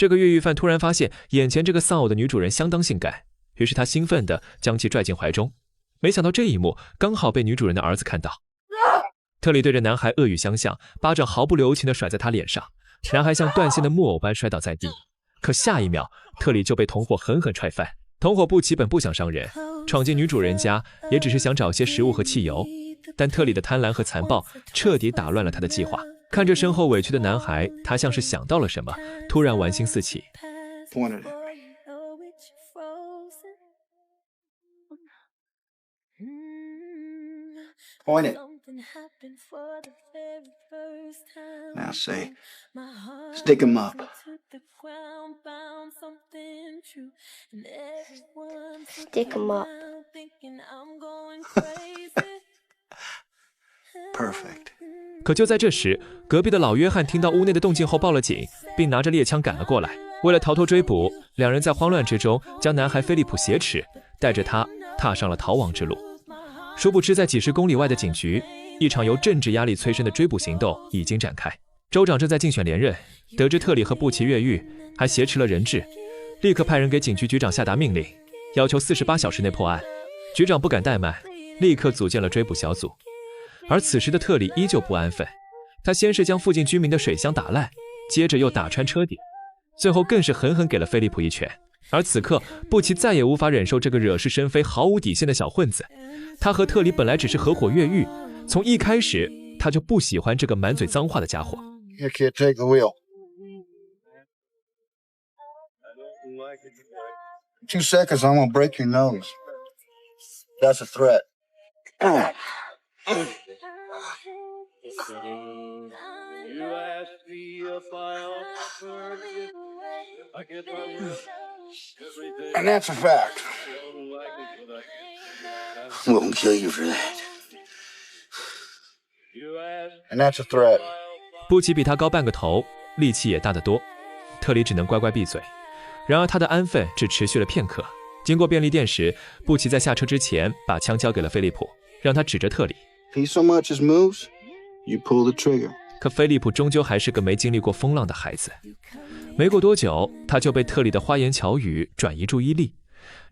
这个越狱犯突然发现眼前这个丧偶的女主人相当性感，于是他兴奋地将其拽进怀中。没想到这一幕刚好被女主人的儿子看到。特里对着男孩恶语相向，巴掌毫不留情地甩在他脸上，男孩像断线的木偶般摔倒在地。可下一秒，特里就被同伙狠狠踹翻。同伙布奇本不想伤人，闯进女主人家也只是想找些食物和汽油，但特里的贪婪和残暴彻底打乱了他的计划。看着身后委屈的男孩，他像是想到了什么，突然玩心四起。Point it. Now say, stick him up. Stick him up. Perfect. 可就在这时，隔壁的老约翰听到屋内的动静后报了警，并拿着猎枪赶了过来。为了逃脱追捕，两人在慌乱之中将男孩菲利普挟持，带着他踏上了逃亡之路。殊不知，在几十公里外的警局，一场由政治压力催生的追捕行动已经展开。州长正在竞选连任，得知特里和布奇越狱，还挟持了人质，立刻派人给警局局长下达命令，要求48小时内破案。局长不敢怠慢，立刻组建了追捕小组。而此时的特里依旧不安分，他先是将附近居民的水箱打烂，接着又打穿车顶，最后更是狠狠给了菲利普一拳。而此刻，布奇再也无法忍受这个惹是生非、毫无底线的小混子。他和特里本来只是合伙越狱，从一开始他就不喜欢这个满嘴脏话的家伙。Here, kid, take the wheel. 2 seconds, I'm gonna break your nose. That's a threat. And that's a fact. Won't kill you for that. And that's a threat. 布奇比他高半个头，力气也大得多，特里只能乖乖闭嘴。然而他的安分只持续了片刻。经过便利店时，布奇在下车之前把枪交给了菲利普，让他指着特里。He so much as moves, you pull the trigger. 可菲利普终究还是个没经历过风浪的孩子。没过多久，他就被特里的花言巧语转移注意力。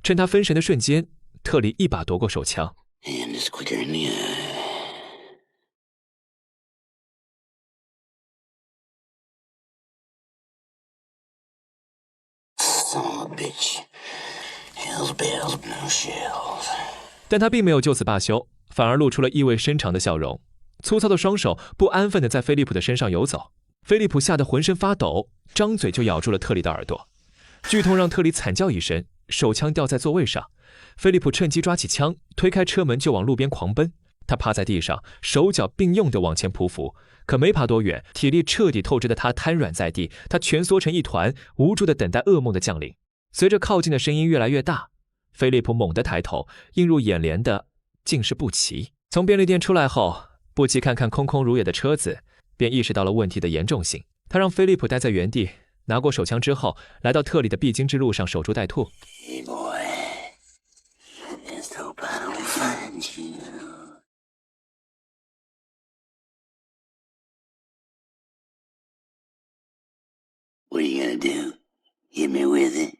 趁他分神的瞬间，特里一把夺过手枪。And it's quicker than the eye. Son of a bitch. Hells bells, no shells. 但他并没有就此罢休，反而露出了意味深长的笑容。粗糙的双手不安分地在菲利普的身上游走。菲利普吓得浑身发抖，张嘴就咬住了特里的耳朵。剧痛让特里惨叫一声，手枪掉在座位上。菲利普趁机抓起枪，推开车门就往路边狂奔。他趴在地上，手脚并用地往前匍匐，可没爬多远，体力彻底透支的他瘫软在地，他蜷缩成一团，无助地等待噩梦的降临。随着靠近的声音越来越大，菲利普猛地抬头，映入眼帘的竟是布奇。从便利店出来后，布奇看看空空如也的车子，便意识到了问题的严重性。他让菲利普待在原地，拿过手枪之后，来到特里的必经之路上守株待兔。Hey boy, let's hope I don't find you. What are you gonna do? Hit me with it?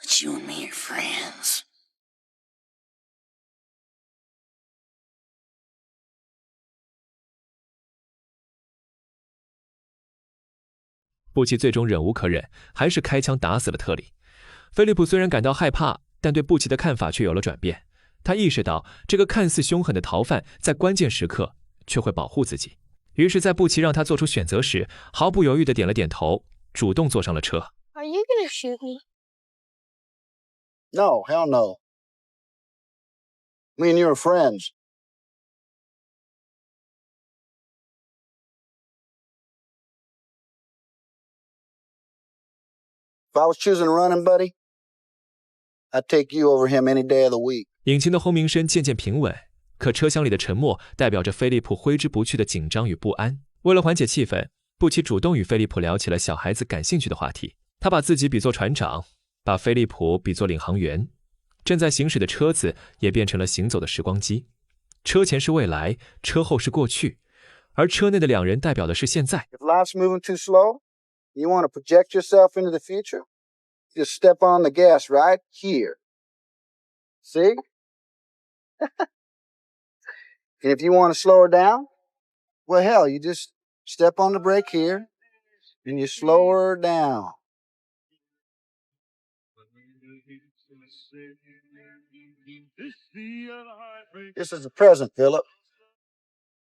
But you and me are friends. 布奇最终忍无可忍，还是开枪打死了特里。菲利普虽然感到害怕，但对布奇的看法却有了转变。他意识到这个看似凶狠的逃犯在关键时刻却会保护自己，于是在布奇让他做出选择时，毫不犹豫地点了点头，主动坐上了车。 Are you gonna shoot me? No, hell no. Me and you are friends. If I was choosing a running buddy, I'd take you over him any day of the week. 引擎的轰鸣声渐渐平稳，可车厢里的沉默代表着菲利普挥之不去的紧张与不安。为了缓解气氛，布奇主动与菲利普聊起了小孩子感兴趣的话题。他把自己比作船长，把菲利普比作领航员，正在行驶的车子也变成了行走的时光机。车前是未来，车后是过去，而车内的两人代表的是现在。 If life's moving too slow, you want to project yourself into the future, just step on the gas right here. See? And if you want to slow her down, well, hell, you just step on the brake here and you slow her down. This is a present, Philip.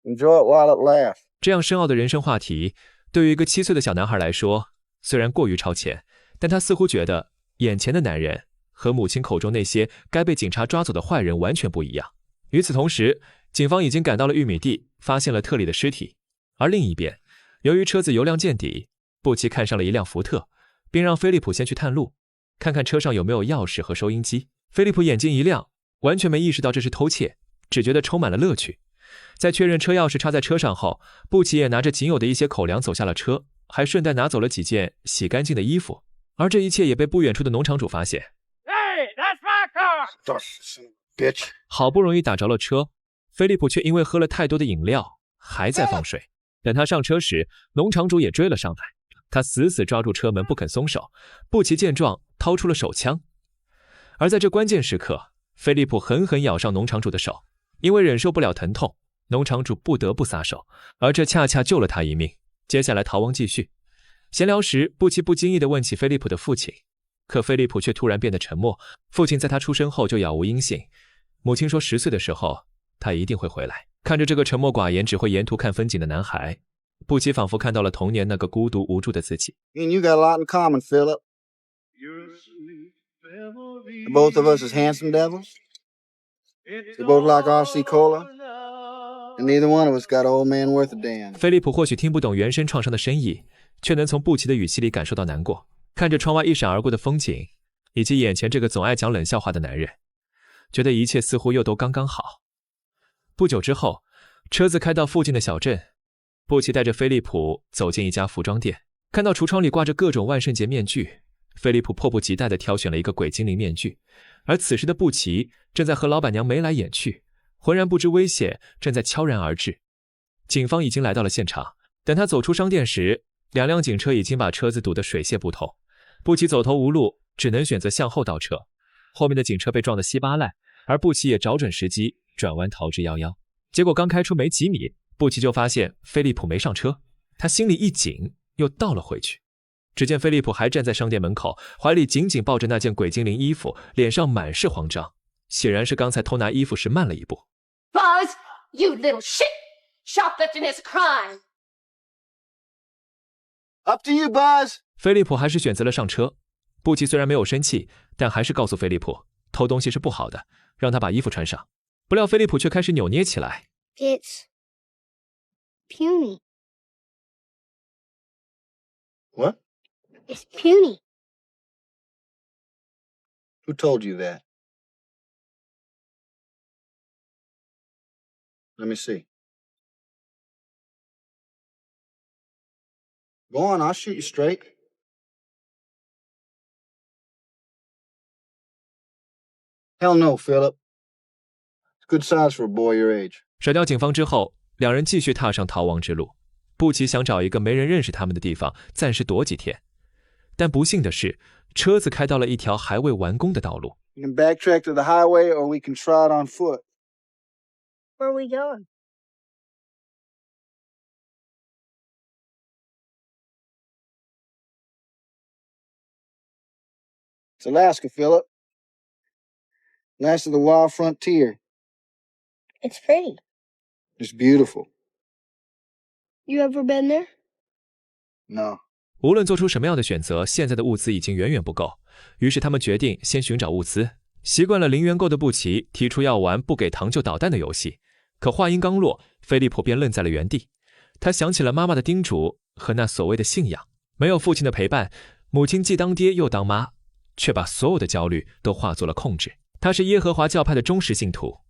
Enjoy it while it lasts. 这样深奥的人生话题，对于一个7岁的小男孩来说，虽然过于超前，但他似乎觉得眼前的男人和母亲口中那些该被警察抓走的坏人完全不一样。与此同时，警方已经赶到了玉米地，发现了特里的尸体。而另一边，由于车子油量见底，布奇看上了一辆福特，并让菲利普先去探路，看看车上有没有钥匙和收音机。菲利普眼睛一亮，完全没意识到这是偷窃，只觉得充满了乐趣。在确认车钥匙插在车上后，布奇也拿着仅有的一些口粮走下了车，还顺带拿走了几件洗干净的衣服。而这一切也被不远处的农场主发现。Hey, that's my car! Son of a bitch. 好不容易打着了车，菲利普却因为喝了太多的饮料，还在放水。等他上车时，农场主也追了上来，他死死抓住车门不肯松手。布奇见状，掏出了手枪。而在这关键时刻，菲利普狠狠咬上农场主的手，因为忍受不了疼痛，农场主不得不撒手，而这恰恰救了他一命。接下来逃亡继续。闲聊时，布奇不经意地问起菲利普的父亲，可菲利普却突然变得沉默。父亲在他出生后就杳无音信，母亲说10岁的时候他一定会回来。看着这个沉默寡言、只会沿途看风景的男孩，布奇仿佛看到了童年那个孤独无助的自己。 Me and you got a lot in common, Philip. Both of us is handsome devils. We both like RC Cola. And neither one of us got an old man worth a damn. 菲利普或许听不懂原生创伤的深意，却能从布奇的语气里感受到难过。看着窗外一闪而过的风景，以及眼前这个总爱讲冷笑话的男人，觉得一切似乎又都刚刚好。不久之后，车子开到附近的小镇，布奇带着菲利普走进一家服装店，看到橱窗里挂着各种万圣节面具，菲利普迫不及待地挑选了一个鬼精灵面具。而此时的布奇正在和老板娘眉来眼去，浑然不知危险正在悄然而至。警方已经来到了现场，等他走出商店时，2辆警车已经把车子堵得水泄不通。布奇走投无路，只能选择向后倒车，后面的警车被撞得稀巴烂，而布奇也找准时机转弯逃之夭夭。结果刚开出没几米，布奇就发现菲利普没上车，他心里一紧，又倒了回去。只见菲利普还站在商店门口，怀里紧紧抱着那件鬼精灵衣服，脸上满是慌张，显然是刚才偷拿衣服时慢了一步。 Buzz, you little shit! Shoplifting is a crime! Up to you, Buzz. 菲利普还是选择了上车。布奇虽然没有生气，但还是告诉菲利普，偷东西是不好的，让他把衣服穿上。不料菲利普却开始扭捏起来。 It's puny. What? It's puny. Who told you that? Let me see. Go on, I'll shoot you straight. Hell no, Philip. It's good size for a boy your age. 甩掉警方之后，2人继续踏上逃亡之路。布奇想找一个没人认识他们的地方暂时躲几天，但不幸的是，车子开到了一条还未完工的道路。 We can backtrack to the highway or we can try it on foot. Where are we going? It's Alaska, Philip. Last of the wild frontier. It's pretty. It's beautiful. You ever been there? No. 无论做出什么样的选择，现在的物资已经远远不够，于是他们决定先寻找物资。习惯了零元购的布奇提出要玩不给糖就捣蛋的游戏，可话音刚落，菲利普便愣在了原地。他想起了妈妈的叮嘱和那所谓的信仰，没有父亲的陪伴，母亲既当爹又当妈，却把所有的焦虑都化作了控制。他是耶和华教派的忠实信徒，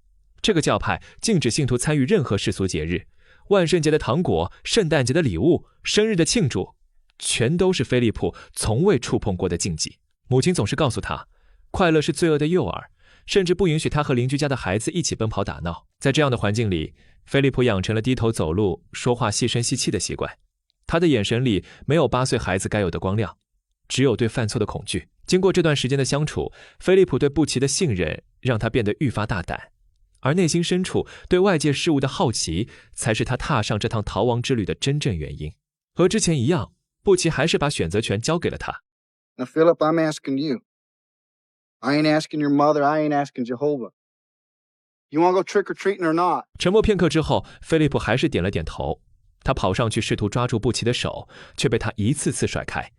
这个教派禁止信徒参与任何世俗节日，万圣节的糖果、圣诞节的礼物、生日的庆祝，全都是菲利普从未触碰过的禁忌。母亲总是告诉他，快乐是罪恶的诱饵，甚至不允许他和邻居家的孩子一起奔跑打闹。在这样的环境里，菲利普养成了低头走路、说话细声细气的习惯。他的眼神里没有8岁孩子该有的光亮，只有对犯错的恐惧。经过这段时间的相处，菲利普对布奇的信任让他变得愈发大胆，而内心深处对外界事物的好奇才是他踏上这趟逃亡之旅的真正原因。和之前一样，布奇还是把选择权交给了他。Now, Philip, I'm asking you. I ain't asking your mother. I ain't asking Jehovah. You want to go trick-or-treating or not? 沉默片刻之后，菲利普还是点了点头。他跑上去试图抓住布奇的手，却被他一次次甩开。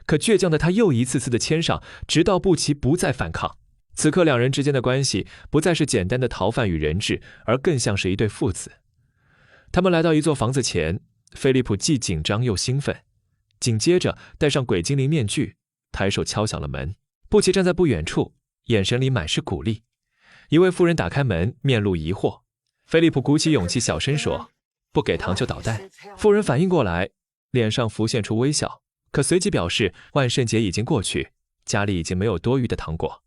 可倔强的他又一次次的牵上，直到布奇不再反抗。此刻两人之间的关系不再是简单的逃犯与人质，而更像是一对父子。他们来到一座房子前，菲利普既紧张又兴奋，紧接着戴上鬼精灵面具，抬手敲响了门。布奇站在不远处，眼神里满是鼓励。一位妇人打开门，面露疑惑。菲利普鼓起勇气小声说：“不给糖就捣蛋。”妇人反应过来，脸上浮现出微笑，可随即表示万圣节已经过去，家里已经没有多余的糖果。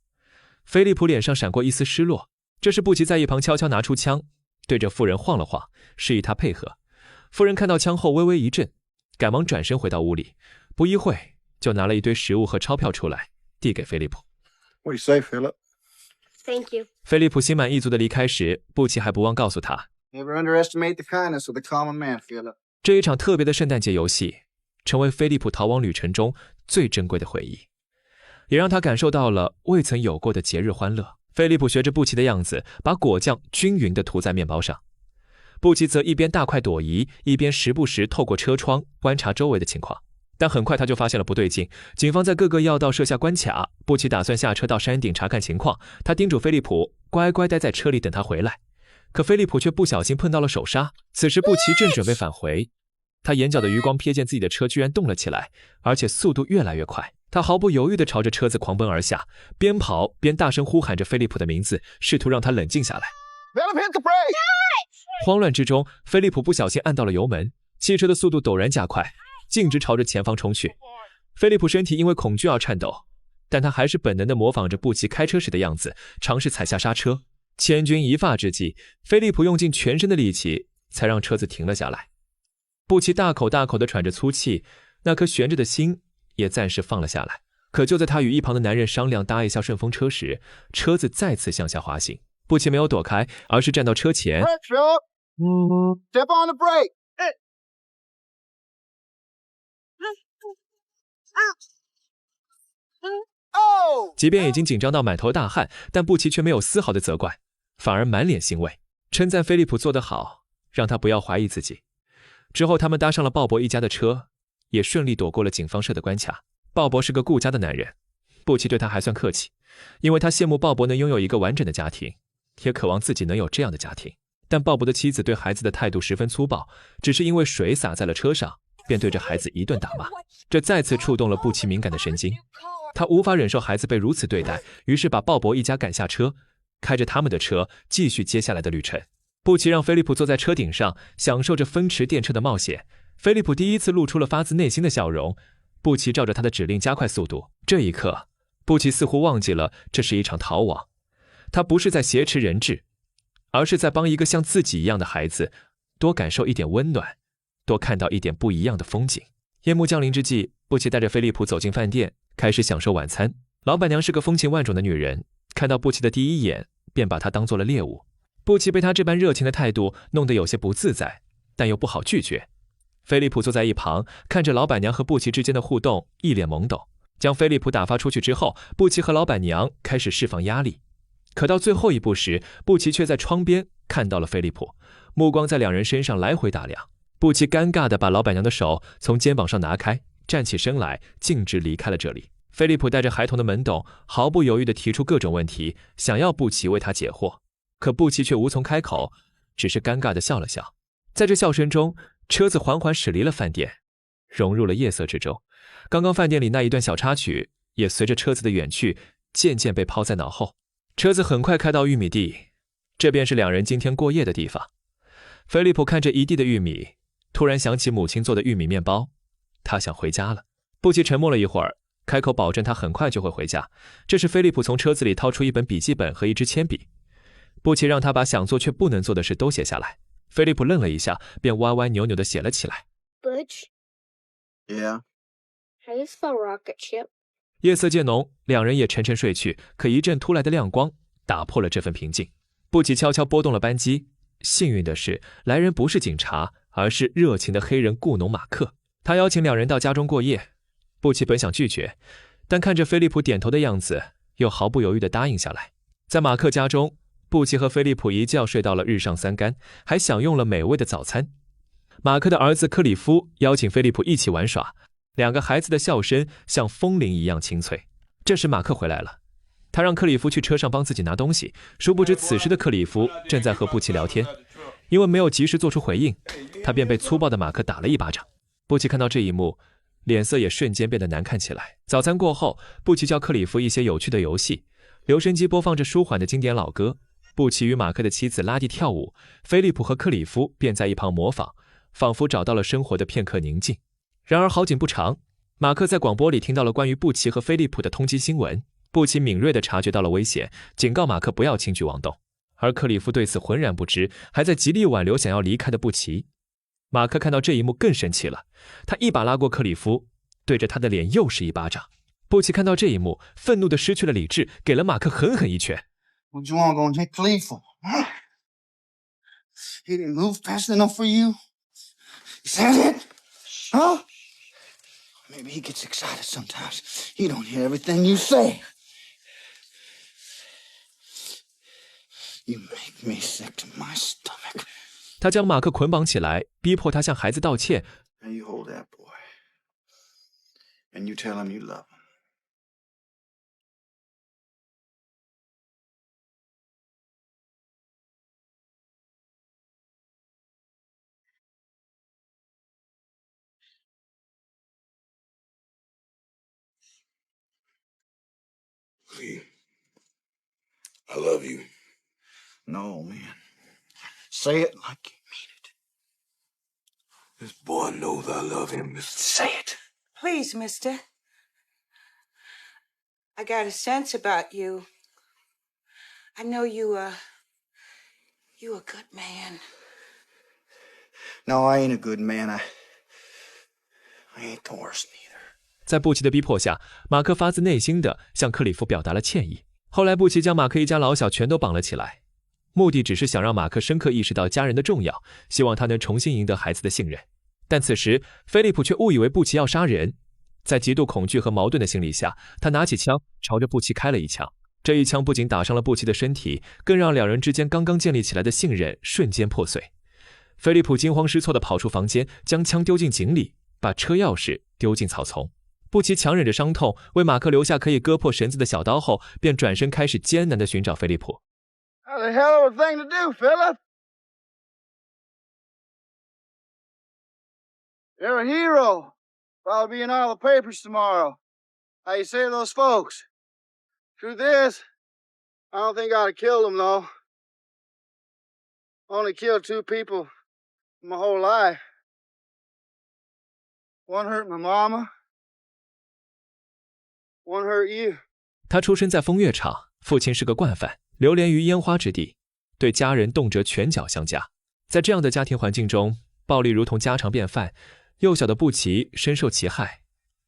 菲利普脸上闪过一丝失落，这时布奇在一旁悄悄拿出枪，对着妇人晃了晃，示意她配合。妇人看到枪后微微一震，赶忙转身回到屋里，不一会就拿了一堆食物和钞票出来，递给菲利普。 What do you say, Philip? Thank you. 菲利普心满意足地离开时，布奇还不忘告诉他， Never underestimate the kindness of the common man, Philip. 这一场特别的圣诞节游戏成为菲利普逃亡旅程中最珍贵的回忆，也让他感受到了未曾有过的节日欢乐。菲利普学着布奇的样子，把果酱均匀地涂在面包上。布奇则一边大快朵颐，一边时不时透过车窗观察周围的情况。但很快他就发现了不对劲，警方在各个要道设下关卡。布奇打算下车到山顶查看情况，他叮嘱菲利普乖乖待在车里等他回来。可菲利普却不小心碰到了手刹。此时布奇正准备返回，他眼角的余光瞥见自己的车居然动了起来，而且速度越来越快。他毫不犹豫地朝着车子狂奔而下，边跑边大声呼喊着菲利普的名字，试图让他冷静下来。 Philip, hit the brake! 慌乱之中，菲利普不小心按到了油门，汽车的速度陡然加快，径直朝着前方冲去。菲利普身体因为恐惧而颤抖，但他还是本能地模仿着布奇开车时的样子，尝试踩下刹车。千钧一发之际，菲利普用尽全身的力气，才让车子停了下来。布奇大口大口地喘着粗气，那颗悬着的心也暂时放了下来。可就在他与一旁的男人商量搭一下顺风车时，车子再次向下滑行。布奇没有躲开，而是站到车前。 Brakes, Philip! Step on the brake! Oh! 即便已经紧张到满头大汗，但布奇却没有丝毫的责怪，反而满脸欣慰，称赞菲利普做得好，让他不要怀疑自己。之后他们搭上了鲍勃一家的车，也顺利躲过了警方设的关卡。鲍勃是个顾家的男人，布奇对他还算客气，因为他羡慕鲍勃能拥有一个完整的家庭，也渴望自己能有这样的家庭。但鲍勃的妻子对孩子的态度十分粗暴，只是因为水洒在了车上，便对着孩子一顿打骂，这再次触动了布奇敏感的神经。他无法忍受孩子被如此对待，于是把鲍勃一家赶下车，开着他们的车继续接下来的旅程。布奇让菲利普坐在车顶上，享受着风驰电掣的冒险。菲利普第一次露出了发自内心的笑容。布奇照着他的指令加快速度。这一刻，布奇似乎忘记了这是一场逃亡，他不是在挟持人质，而是在帮一个像自己一样的孩子多感受一点温暖，多看到一点不一样的风景。夜幕降临之际，布奇带着菲利普走进饭店，开始享受晚餐。老板娘是个风情万种的女人，看到布奇的第一眼便把他当作了猎物。布奇被他这般热情的态度弄得有些不自在，但又不好拒绝。菲利普坐在一旁，看着老板娘和布奇之间的互动，一脸懵懂。将菲利普打发出去之后，布奇和老板娘开始释放压力。可到最后一步时，布奇却在窗边看到了菲利普，目光在两人身上来回打量。布奇尴尬地把老板娘的手从肩膀上拿开，站起身来，径直离开了这里。菲利普带着孩童的懵懂，毫不犹豫地提出各种问题，想要布奇为他解惑。可布奇却无从开口，只是尴尬地笑了笑。在这笑声中，车子缓缓驶离了饭店，融入了夜色之中。刚刚饭店里那一段小插曲也随着车子的远去渐渐被抛在脑后。车子很快开到玉米地，这便是两人今天过夜的地方。菲利普看着一地的玉米，突然想起母亲做的玉米面包，他想回家了。布奇沉默了一会儿，开口保证他很快就会回家。这时，菲利普从车子里掏出一本笔记本和一支铅笔，布奇让他把想做却不能做的事都写下来。菲利普愣了一下，便歪歪扭扭地写了起来。Butch, Yeah. how you spell rocket ship? 夜色渐浓，两人也沉沉睡去。可一阵突来的亮光打破了这份平静。布奇悄悄拨动了扳机。幸运的是，来人不是警察，而是热情的黑人雇农马克。他邀请两人到家中过夜。布奇本想拒绝，但看着菲利普点头的样子，又毫不犹豫地答应下来。在马克家中，布奇和菲利普一觉睡到了日上三竿，还享用了美味的早餐。马克的儿子克里夫邀请菲利普一起玩耍，两个孩子的笑声像风铃一样清脆。这时马克回来了，他让克里夫去车上帮自己拿东西，殊不知此时的克里夫正在和布奇聊天。因为没有及时做出回应，他便被粗暴的马克打了一巴掌。布奇看到这一幕，脸色也瞬间变得难看起来。早餐过后，布奇教克里夫一些有趣的游戏，留声机播放着舒缓的经典老歌。布奇与马克的妻子拉蒂跳舞，菲利普和克里夫便在一旁模仿，仿佛找到了生活的片刻宁静。然而好景不长，马克在广播里听到了关于布奇和菲利普的通缉新闻。布奇敏锐地察觉到了危险，警告马克不要轻举妄动。而克里夫对此浑然不知，还在极力挽留想要离开的布奇。马克看到这一幕更生气了，他一把拉过克里夫，对着他的脸又是一巴掌。布奇看到这一幕，愤怒地失去了理智，给了马克狠狠一拳。What you want going to take Khalid for? Huh? He didn't move fast enough for you? Is that it? Huh? Maybe he gets excited sometimes. He don't hear everything you say. You make me sick to my stomach. 他将马克捆绑起来，逼迫他向孩子道歉。Now you hold that boy. And you tell him you love him. Lee, I love you. No, man. Say it like you mean it. This boy knows I love him. Say it. Please, mister. I got a sense about you. I know you a good man. No, I ain't a good man. I ain't the worst neither. 在布奇的逼迫下，马克发自内心地向克里夫表达了歉意。后来布奇将马克一家老小全都绑了起来，目的只是想让马克深刻意识到家人的重要，希望他能重新赢得孩子的信任。但此时菲利普却误以为布奇要杀人，在极度恐惧和矛盾的心理下，他拿起枪朝着布奇开了一枪。这一枪不仅打伤了布奇的身体，更让两人之间刚刚建立起来的信任瞬间破碎。菲利普惊慌失措地跑出房间，将枪丢进井里，把车钥匙丢进草丛。布奇强忍着伤痛，为马克留下可以割破绳子的小刀后，便转身开始艰难地寻找菲利普。That's a hell of a thing to do, fella. You're a hero. Probably be in all the papers tomorrow. How you say to those folks? Truth is, I don't think I'd have killed them, though. Only killed 2 people my whole life. One hurt my mama. One hurt you. 他出生在风月场，父亲是个惯犯，流连于烟花之地，对家人动辄拳脚相加。在这样的家庭环境中，暴力如同家常便饭。幼小的布奇深受其害，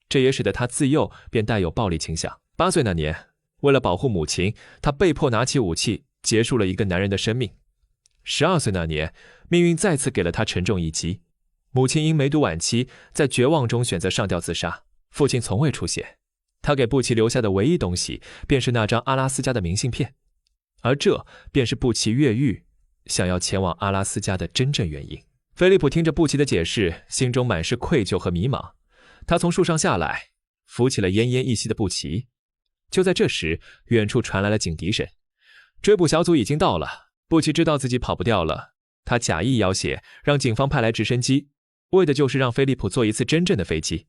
这也使得他自幼便带有暴力倾向。8岁那年，为了保护母亲，他被迫拿起武器，结束了一个男人的生命。12岁那年，命运再次给了他沉重一击。母亲因梅毒晚期，在绝望中选择上吊自杀。父亲从未出现，他给布奇留下的唯一东西，便是那张阿拉斯加的明信片，而这便是布奇越狱，想要前往阿拉斯加的真正原因。菲利普听着布奇的解释，心中满是愧疚和迷茫。他从树上下来，扶起了奄奄一息的布奇。就在这时，远处传来了警笛声，追捕小组已经到了。布奇知道自己跑不掉了，他假意要挟，让警方派来直升机，为的就是让菲利普坐一次真正的飞机。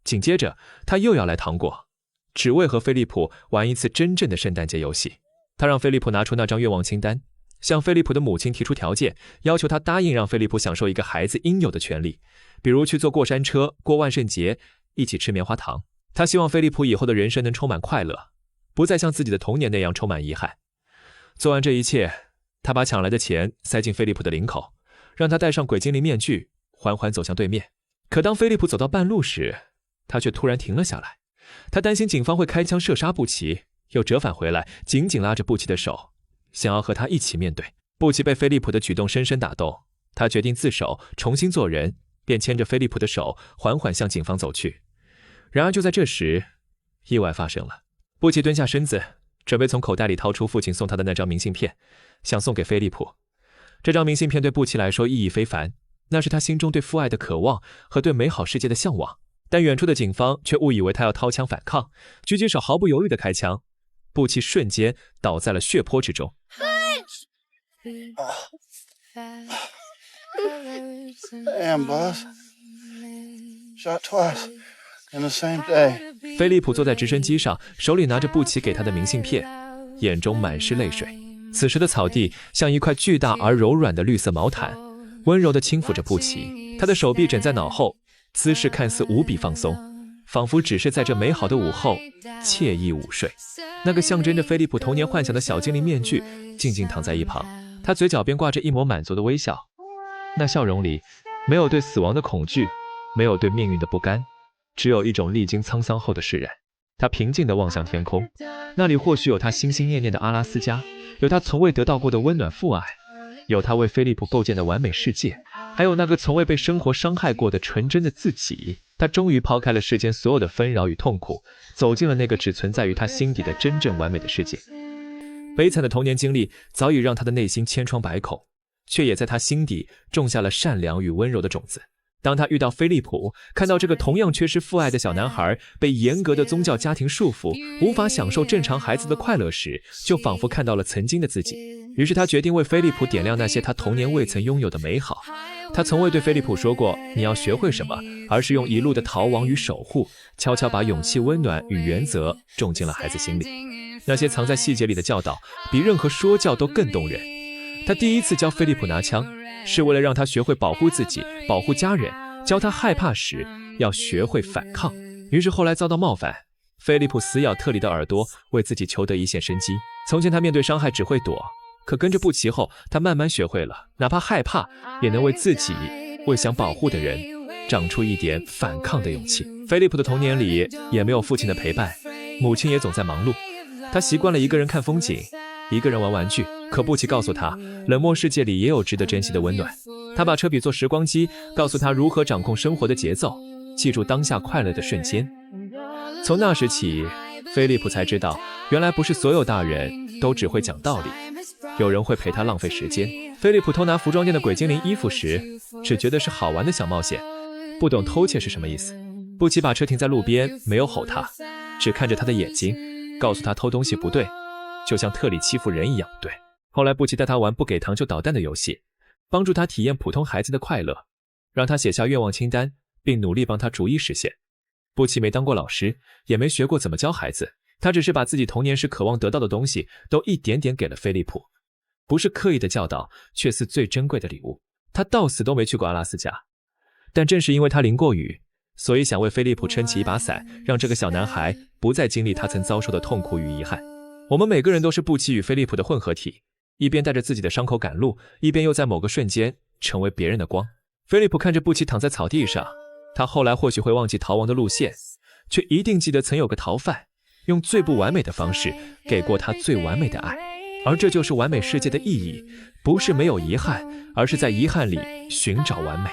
紧接着，他又要来糖果，只为和菲利普玩一次真正的圣诞节游戏。他让菲利普拿出那张愿望清单，向菲利普的母亲提出条件，要求他答应让菲利普享受一个孩子应有的权利，比如去坐过山车、过万圣节、一起吃棉花糖。他希望菲利普以后的人生能充满快乐，不再像自己的童年那样充满遗憾。做完这一切，他把抢来的钱塞进菲利普的领口，让他戴上鬼精灵面具，缓缓走向对面。可当菲利普走到半路时，他却突然停了下来。他担心警方会开枪射杀布奇，又折返回来，紧紧拉着布奇的手，想要和他一起面对。布奇被菲利普的举动深深打动，他决定自首，重新做人，便牵着菲利普的手，缓缓向警方走去。然而就在这时，意外发生了。布奇蹲下身子，准备从口袋里掏出父亲送他的那张明信片，想送给菲利普。这张明信片对布奇来说意义非凡，那是他心中对父爱的渴望和对美好世界的向往。但远处的警方却误以为他要掏枪反抗，狙击手毫不犹豫地开枪，布奇瞬间倒在了血泊之中。Damn, boss. Shot twice in the same day. 菲利普坐在直升机上，手里拿着布奇给他的明信片，眼中满是泪水。此时的草地像一块巨大而柔软的绿色毛毯，温柔地轻抚着布奇。他的手臂枕在脑后，姿势看似无比放松，仿佛只是在这美好的午后惬意午睡。那个象征着菲利普童年幻想的小精灵面具静静躺在一旁，他嘴角边挂着一抹满足的微笑，那笑容里没有对死亡的恐惧，没有对命运的不甘，只有一种历经沧桑后的释然。他平静地望向天空，那里或许有他心心念念的阿拉斯加，有他从未得到过的温暖父爱，有他为菲利普构建的完美世界，还有那个从未被生活伤害过的纯真的自己。他终于抛开了世间所有的纷扰与痛苦，走进了那个只存在于他心底的真正完美的世界。悲惨的童年经历早已让他的内心千疮百孔，却也在他心底种下了善良与温柔的种子。当他遇到菲利普，看到这个同样缺失父爱的小男孩被严格的宗教家庭束缚，无法享受正常孩子的快乐时，就仿佛看到了曾经的自己。于是他决定为菲利普点亮那些他童年未曾拥有的美好。他从未对菲利普说过你要学会什么，而是用一路的逃亡与守护，悄悄把勇气、温暖与原则种进了孩子心里。那些藏在细节里的教导，比任何说教都更动人。他第一次教菲利普拿枪，是为了让他学会保护自己，保护家人，教他害怕时要学会反抗。于是后来遭到冒犯，菲利普死咬特里的耳朵，为自己求得一线生机。从前他面对伤害只会躲，可跟着布奇后，他慢慢学会了，哪怕害怕，也能为自己，为想保护的人，长出一点反抗的勇气。菲利普的童年里也没有父亲的陪伴，母亲也总在忙碌，他习惯了一个人看风景，一个人玩玩具。可布奇告诉他，冷漠世界里也有值得珍惜的温暖。他把车比作时光机，告诉他如何掌控生活的节奏，记住当下快乐的瞬间。从那时起，菲利普才知道，原来不是所有大人都只会讲道理，有人会陪他浪费时间。菲利普偷拿服装店的鬼精灵衣服时，只觉得是好玩的小冒险，不懂偷窃是什么意思。布奇把车停在路边，没有吼他，只看着他的眼睛，告诉他偷东西不对，就像特里欺负人一样对。后来布奇带他玩不给糖就捣蛋的游戏，帮助他体验普通孩子的快乐，让他写下愿望清单，并努力帮他逐一实现。布奇没当过老师，也没学过怎么教孩子，他只是把自己童年时渴望得到的东西都一点点给了菲利普，不是刻意的教导，却是最珍贵的礼物。他到死都没去过阿拉斯加，但正是因为他淋过雨，所以想为菲利普撑起一把伞，让这个小男孩不再经历他曾遭受的痛苦与遗憾。我们每个人都是布奇与菲利普的混合体，一边带着自己的伤口赶路，一边又在某个瞬间成为别人的光。菲利普看着布奇躺在草地上，他后来或许会忘记逃亡的路线，却一定记得曾有个逃犯用最不完美的方式给过他最完美的爱。而这就是完美世界的意义，不是没有遗憾，而是在遗憾里寻找完美。